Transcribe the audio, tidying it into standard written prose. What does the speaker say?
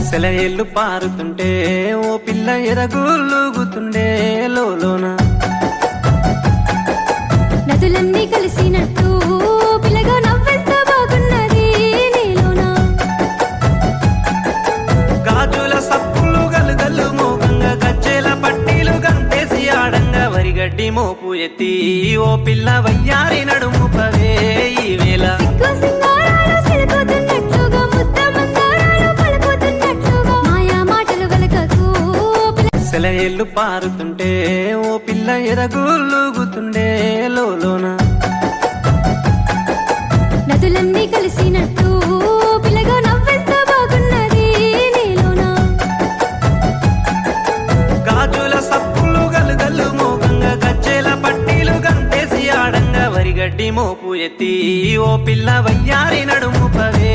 సెలయేళ్ళు పారుతుంటే ఓ పిల్ల ఎరగులుగుతుండే లోలోన నదులన్నీ కలిసినట్టు పిల్లగా నవ్వెంత బాగున్నది నీలోన గాజుల సప్పులు గలుగల్లు మోగంగా గజ్జెల పట్టీలు గంతేసి ఆడంగా వరిగడ్డి మోపు ఎత్తి ఓ పిల్ల వయ్యారి నడుము పవే ఈ వేళ సిగ్గు సింగారాలు సిలుకుతున్నట్లుగా ముద్ద మందారాలు పలుకుతున్నట్లుగా మాయా మాటలు వెలకకు సెలయేళ్ళు పారుతుంటే ఓ పిల్ల ఎరగులుగుతుండే లోలోన నదులన్నీ కలిసినట్టు పిల్లగా నవ్వెంత బాగున్నది నీలోన గాజుల సప్పులు గలుగల్లు మోగంగా గజ్జెల పట్టీలు గంతేసి ఆడంగా వరిగడ్డి మోపు ఎత్తి ఓ పిల్ల వయ్యారి నడుము పవే